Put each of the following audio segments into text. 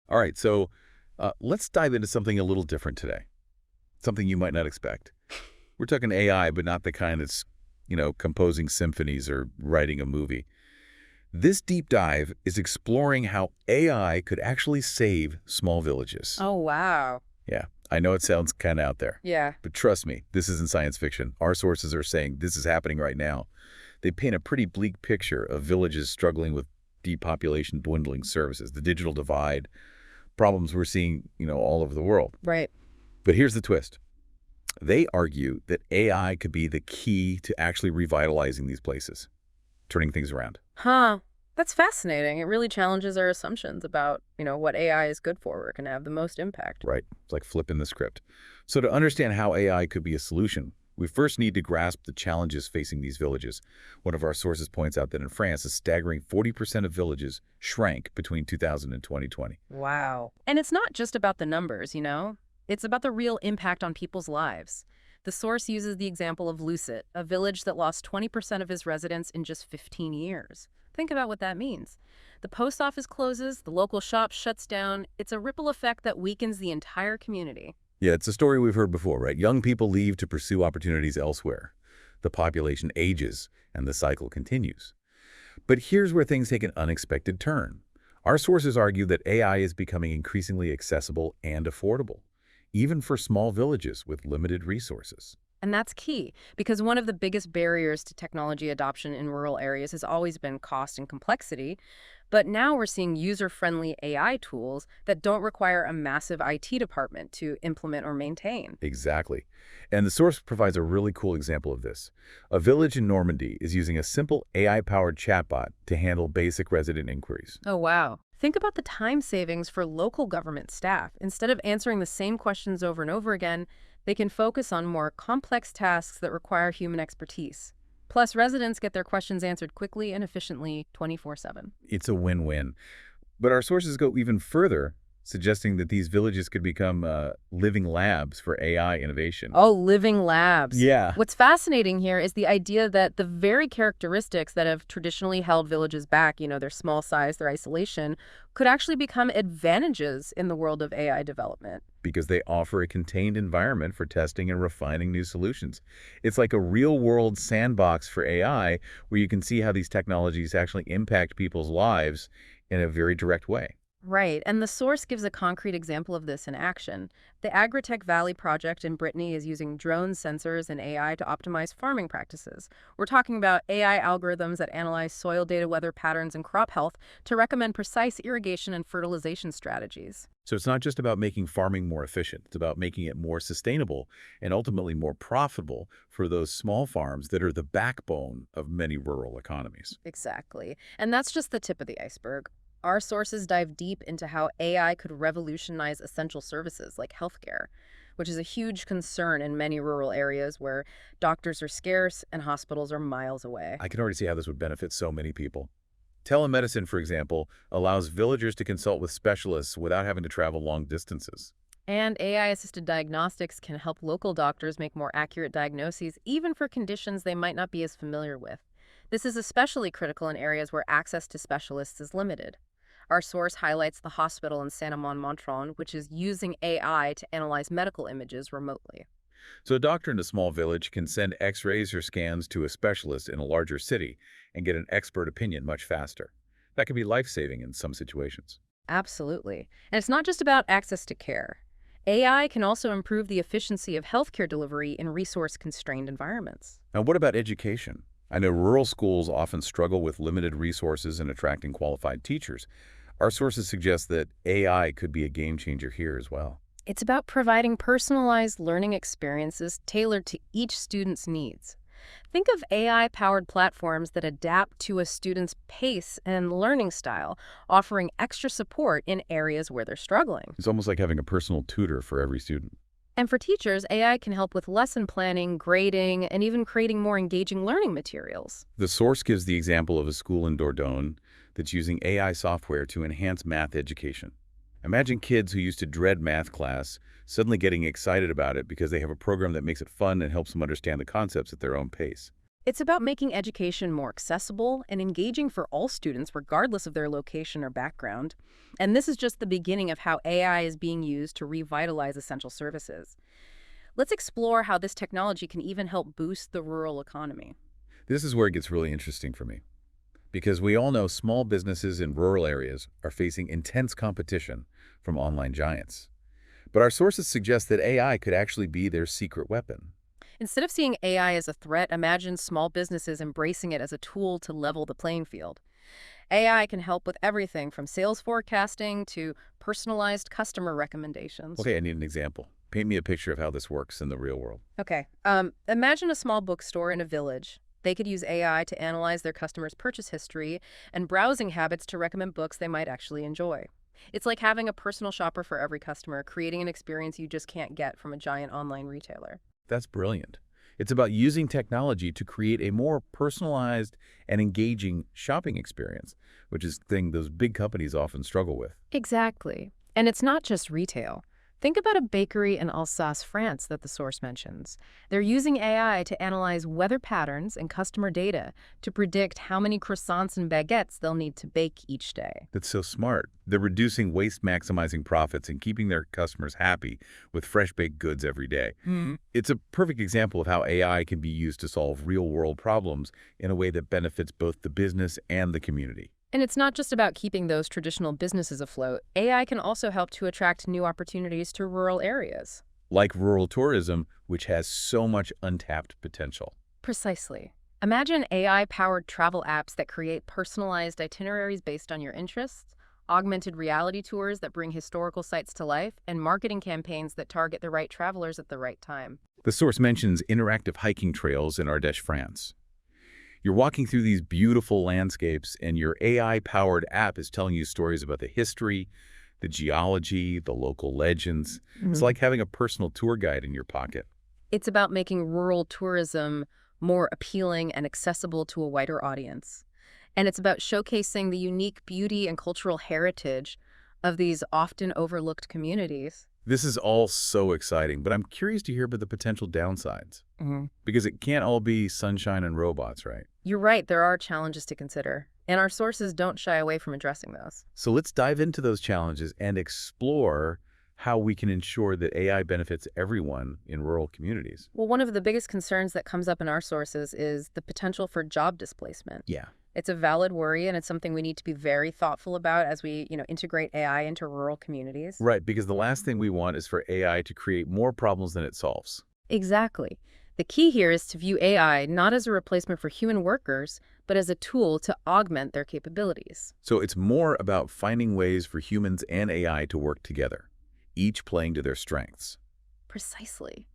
All right, so let's dive into something a little different today, something you might not expect. We're talking AI, but not the kind that's, composing symphonies or writing a movie. This deep dive is exploring how AI could actually save small villages. Oh, wow. Yeah, I know it sounds kind of out there, Yeah. but trust me, this isn't science fiction. Our sources are saying this is happening right now. They paint a pretty bleak picture of villages struggling with depopulation, dwindling services, the digital divide, problems we're seeing, all over the world. Right. But here's the twist. They argue that AI could be the key to actually revitalizing these places, turning things around. Huh. That's fascinating. It really challenges our assumptions about, what AI is good for. We're going to have the most impact. Right? It's like flipping the script. So to understand how AI could be a solution, we first need to grasp the challenges facing these villages. One of our sources points out that in France, a staggering 40% of villages shrank between 2000 and 2020. Wow. And it's not just about the numbers. It's about the real impact on people's lives. The source uses the example of Lucet, a village that lost 20% of its residents in just 15 years. Think about what that means. The post office closes, the local shop shuts down. It's a ripple effect that weakens the entire community. Yeah, it's a story we've heard before, right? Young people leave to pursue opportunities elsewhere. The population ages, and the cycle continues. But here's where things take an unexpected turn. Our sources argue that AI is becoming increasingly accessible and affordable, even for small villages with limited resources. And that's key, because one of the biggest barriers to technology adoption in rural areas has always been cost and complexity. But now we're seeing user-friendly AI tools that don't require a massive IT department to implement or maintain. Exactly. And the source provides a really cool example of this. A village in Normandy is using a simple AI-powered chatbot to handle basic resident inquiries. Oh, wow. Think about the time savings for local government staff. Instead of answering the same questions over and over again, they can focus on more complex tasks that require human expertise. Plus, residents get their questions answered quickly and efficiently 24/7. It's a win-win. But our sources go even further, suggesting that these villages could become living labs for AI innovation. Oh, living labs. Yeah. What's fascinating here is the idea that the very characteristics that have traditionally held villages back, their small size, their isolation, could actually become advantages in the world of AI development. Because they offer a contained environment for testing and refining new solutions. It's like a real-world sandbox for AI where you can see how these technologies actually impact people's lives in a very direct way. Right, and the source gives a concrete example of this in action. The Agritech Valley project in Brittany is using drone sensors and AI to optimize farming practices. We're talking about AI algorithms that analyze soil data, weather patterns, and crop health to recommend precise irrigation and fertilization strategies. So it's not just about making farming more efficient. It's about making it more sustainable and ultimately more profitable for those small farms that are the backbone of many rural economies. Exactly. And that's just the tip of the iceberg. Our sources dive deep into how AI could revolutionize essential services like healthcare, which is a huge concern in many rural areas where doctors are scarce and hospitals are miles away. I can already see how this would benefit so many people. Telemedicine, for example, allows villagers to consult with specialists without having to travel long distances. And AI-assisted diagnostics can help local doctors make more accurate diagnoses, even for conditions they might not be as familiar with. This is especially critical in areas where access to specialists is limited. Our source highlights the hospital in Saint-Amand-Montrond, which is using AI to analyze medical images remotely. So a doctor in a small village can send x-rays or scans to a specialist in a larger city and get an expert opinion much faster. That can be life-saving in some situations. Absolutely. And it's not just about access to care. AI can also improve the efficiency of healthcare delivery in resource-constrained environments. Now, what about education? I know rural schools often struggle with limited resources and attracting qualified teachers. Our sources suggest that AI could be a game changer here as well. It's about providing personalized learning experiences tailored to each student's needs. Think of AI-powered platforms that adapt to a student's pace and learning style, offering extra support in areas where they're struggling. It's almost like having a personal tutor for every student. And for teachers, AI can help with lesson planning, grading, and even creating more engaging learning materials. The source gives the example of a school in Dordogne that's using AI software to enhance math education. Imagine kids who used to dread math class suddenly getting excited about it because they have a program that makes it fun and helps them understand the concepts at their own pace. It's about making education more accessible and engaging for all students, regardless of their location or background. And this is just the beginning of how AI is being used to revitalize essential services. Let's explore how this technology can even help boost the rural economy. This is where it gets really interesting for me, because we all know small businesses in rural areas are facing intense competition from online giants. But our sources suggest that AI could actually be their secret weapon. Instead of seeing AI as a threat, imagine small businesses embracing it as a tool to level the playing field. AI can help with everything from sales forecasting to personalized customer recommendations. Okay, I need an example. Paint me a picture of how this works in the real world. Okay, imagine a small bookstore in a village. They could use AI to analyze their customers' purchase history and browsing habits to recommend books they might actually enjoy. It's like having a personal shopper for every customer, creating an experience you just can't get from a giant online retailer. That's brilliant. It's about using technology to create a more personalized and engaging shopping experience, which is the thing those big companies often struggle with. Exactly. And it's not just retail. Think about a bakery in Alsace, France that the source mentions. They're using AI to analyze weather patterns and customer data to predict how many croissants and baguettes they'll need to bake each day. That's so smart. They're reducing waste, maximizing profits, and keeping their customers happy with fresh baked goods every day. It's a perfect example of how AI can be used to solve real-world problems in a way that benefits both the business and the community. And it's not just about keeping those traditional businesses afloat. AI can also help to attract new opportunities to rural areas. Like rural tourism, which has so much untapped potential. Precisely. Imagine AI-powered travel apps that create personalized itineraries based on your interests, augmented reality tours that bring historical sites to life, and marketing campaigns that target the right travelers at the right time. The source mentions interactive hiking trails in Ardèche, France. You're walking through these beautiful landscapes, and your AI-powered app is telling you stories about the history, the geology, the local legends. It's like having a personal tour guide in your pocket. It's about making rural tourism more appealing and accessible to a wider audience. And it's about showcasing the unique beauty and cultural heritage of these often overlooked communities. This is all so exciting, but I'm curious to hear about the potential downsides. Because it can't all be sunshine and robots, right? You're right, there are challenges to consider, and our sources don't shy away from addressing those. So let's dive into those challenges and explore how we can ensure that AI benefits everyone in rural communities. Well, one of the biggest concerns that comes up in our sources is the potential for job displacement. Yeah. It's a valid worry, and it's something we need to be very thoughtful about as we, integrate AI into rural communities. Right, because the last thing we want is for AI to create more problems than it solves. Exactly. The key here is to view AI not as a replacement for human workers, but as a tool to augment their capabilities. So it's more about finding ways for humans and AI to work together, each playing to their strengths. Precisely.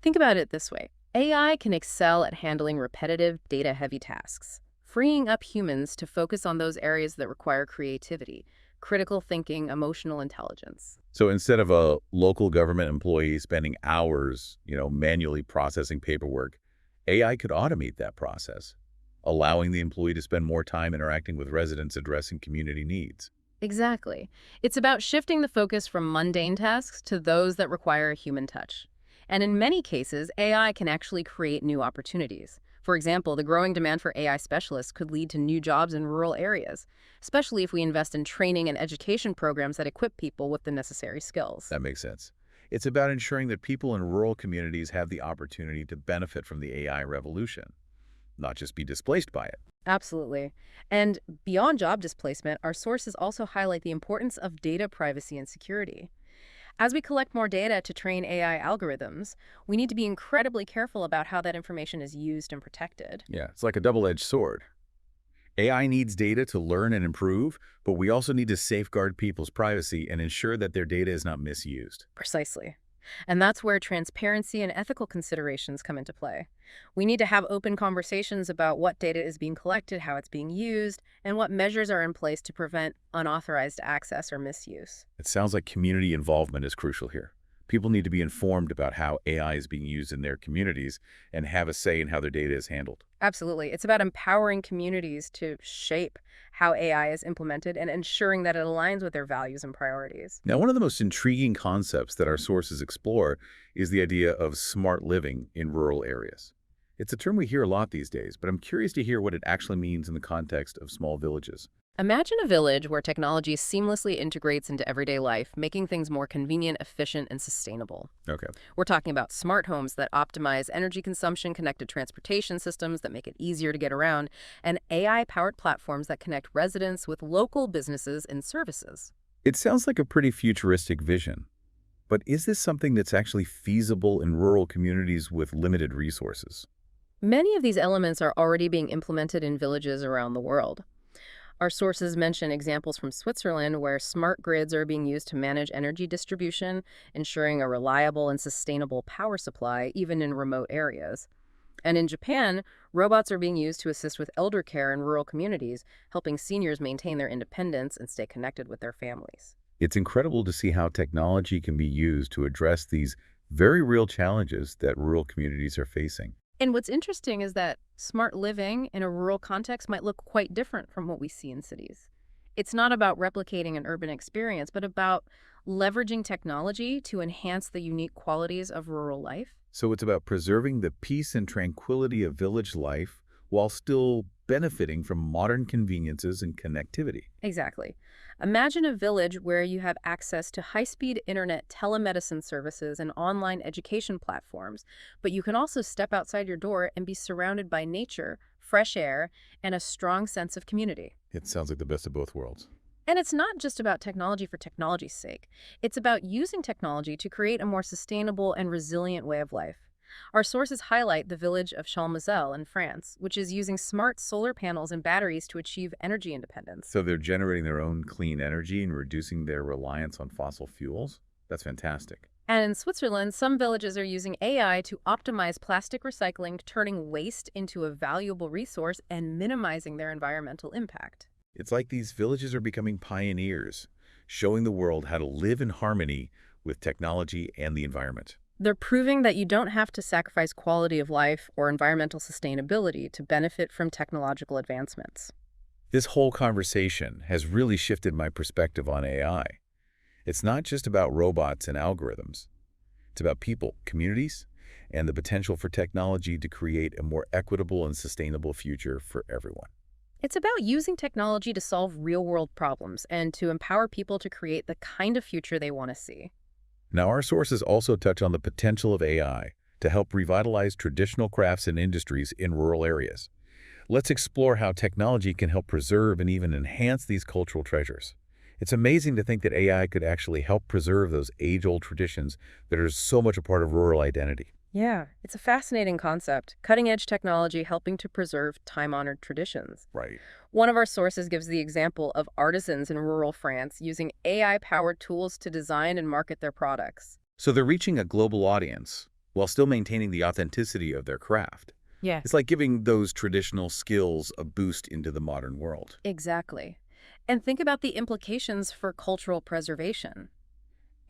Think about it this way. AI can excel at handling repetitive, data-heavy tasks, freeing up humans to focus on those areas that require creativity, critical thinking, emotional intelligence. So instead of a local government employee spending hours, manually processing paperwork, AI could automate that process, allowing the employee to spend more time interacting with residents addressing community needs. Exactly. It's about shifting the focus from mundane tasks to those that require a human touch. And in many cases, AI can actually create new opportunities. For example, the growing demand for AI specialists could lead to new jobs in rural areas, especially if we invest in training and education programs that equip people with the necessary skills. That makes sense. It's about ensuring that people in rural communities have the opportunity to benefit from the AI revolution, not just be displaced by it. Absolutely. And beyond job displacement, our sources also highlight the importance of data privacy and security. As we collect more data to train AI algorithms, we need to be incredibly careful about how that information is used and protected. Yeah, it's like a double-edged sword. AI needs data to learn and improve, but we also need to safeguard people's privacy and ensure that their data is not misused. Precisely. And that's where transparency and ethical considerations come into play. We need to have open conversations about what data is being collected, how it's being used, and what measures are in place to prevent unauthorized access or misuse. It sounds like community involvement is crucial here. People need to be informed about how AI is being used in their communities and have a say in how their data is handled. Absolutely. It's about empowering communities to shape how AI is implemented and ensuring that it aligns with their values and priorities. Now, one of the most intriguing concepts that our sources explore is the idea of smart living in rural areas. It's a term we hear a lot these days, but I'm curious to hear what it actually means in the context of small villages. Imagine a village where technology seamlessly integrates into everyday life, making things more convenient, efficient, and sustainable. Okay. We're talking about smart homes that optimize energy consumption, connected transportation systems that make it easier to get around, and AI-powered platforms that connect residents with local businesses and services. It sounds like a pretty futuristic vision, but is this something that's actually feasible in rural communities with limited resources? Many of these elements are already being implemented in villages around the world. Our sources mention examples from Switzerland where smart grids are being used to manage energy distribution, ensuring a reliable and sustainable power supply even in remote areas. And in Japan, robots are being used to assist with elder care in rural communities, helping seniors maintain their independence and stay connected with their families. It's incredible to see how technology can be used to address these very real challenges that rural communities are facing. And what's interesting is that smart living in a rural context might look quite different from what we see in cities. It's not about replicating an urban experience, but about leveraging technology to enhance the unique qualities of rural life. So it's about preserving the peace and tranquility of village life while still benefiting from modern conveniences and connectivity. Exactly. Imagine a village where you have access to high-speed internet telemedicine services and online education platforms, but you can also step outside your door and be surrounded by nature, fresh air, and a strong sense of community. It sounds like the best of both worlds. And it's not just about technology for technology's sake. It's about using technology to create a more sustainable and resilient way of life. Our sources highlight the village of Chalmazel in France, which is using smart solar panels and batteries to achieve energy independence. So they're generating their own clean energy and reducing their reliance on fossil fuels? That's fantastic. And in Switzerland, some villages are using AI to optimize plastic recycling, turning waste into a valuable resource and minimizing their environmental impact. It's like these villages are becoming pioneers, showing the world how to live in harmony with technology and the environment. They're proving that you don't have to sacrifice quality of life or environmental sustainability to benefit from technological advancements. This whole conversation has really shifted my perspective on AI. It's not just about robots and algorithms. It's about people, communities, and the potential for technology to create a more equitable and sustainable future for everyone. It's about using technology to solve real-world problems and to empower people to create the kind of future they want to see. Now, our sources also touch on the potential of AI to help revitalize traditional crafts and industries in rural areas. Let's explore how technology can help preserve and even enhance these cultural treasures. It's amazing to think that AI could actually help preserve those age-old traditions that are so much a part of rural identity. Yeah, it's a fascinating concept. Cutting-edge technology helping to preserve time-honored traditions. Right. One of our sources gives the example of artisans in rural France using AI-powered tools to design and market their products. So they're reaching a global audience while still maintaining the authenticity of their craft. Yeah, It's like giving those traditional skills a boost into the modern world. exactly. And think about the implications for cultural preservation.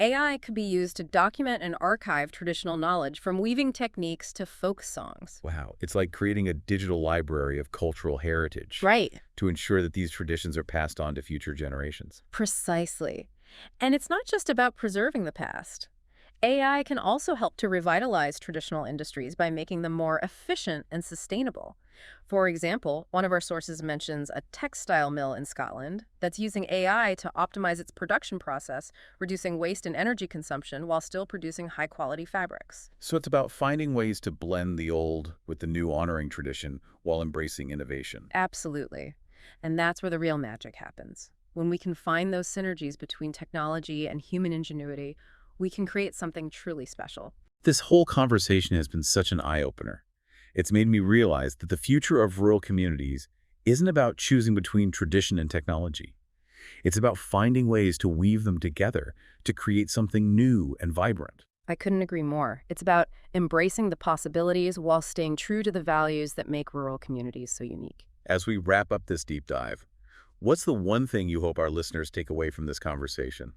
AI could be used to document and archive traditional knowledge from weaving techniques to folk songs. Wow, it's like creating a digital library of cultural heritage Right. to ensure that these traditions are passed on to future generations. Precisely. And it's not just about preserving the past. AI can also help to revitalize traditional industries by making them more efficient and sustainable. For example, one of our sources mentions a textile mill in Scotland that's using AI to optimize its production process, reducing waste and energy consumption while still producing high-quality fabrics. So it's about finding ways to blend the old with the new, honoring tradition while embracing innovation. Absolutely. And that's where the real magic happens. When we can find those synergies between technology and human ingenuity, we can create something truly special. This whole conversation has been such an eye-opener. It's made me realize that the future of rural communities isn't about choosing between tradition and technology. It's about finding ways to weave them together to create something new and vibrant. I couldn't agree more. It's about embracing the possibilities while staying true to the values that make rural communities so unique. As we wrap up this deep dive, what's the one thing you hope our listeners take away from this conversation?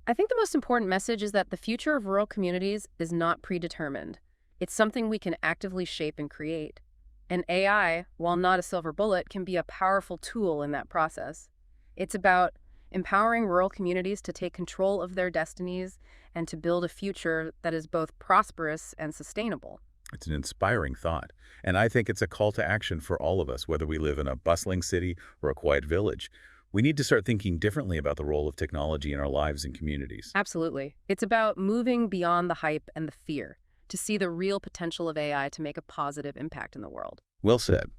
I think the most important message is that the future of rural communities is not predetermined. It's something we can actively shape and create. And AI, while not a silver bullet, can be a powerful tool in that process. It's about empowering rural communities to take control of their destinies and to build a future that is both prosperous and sustainable. It's an inspiring thought, and I think it's a call to action for all of us, whether we live in a bustling city or a quiet village. We need to start thinking differently about the role of technology in our lives and communities. Absolutely. It's about moving beyond the hype and the fear to see the real potential of AI to make a positive impact in the world. Well said.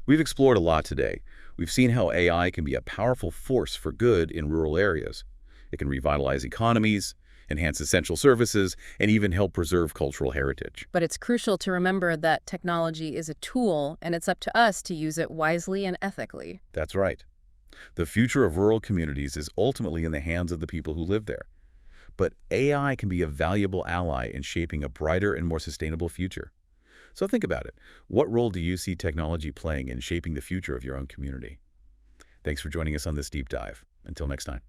We've explored a lot today. We've seen how AI can be a powerful force for good in rural areas. It can revitalize economies, enhance essential services, and even help preserve cultural heritage. But it's crucial to remember that technology is a tool, and it's up to us to use it wisely and ethically. That's right. The future of rural communities is ultimately in the hands of the people who live there. But AI can be a valuable ally in shaping a brighter and more sustainable future. So think about it. What role do you see technology playing in shaping the future of your own community? Thanks for joining us on this deep dive. Until next time.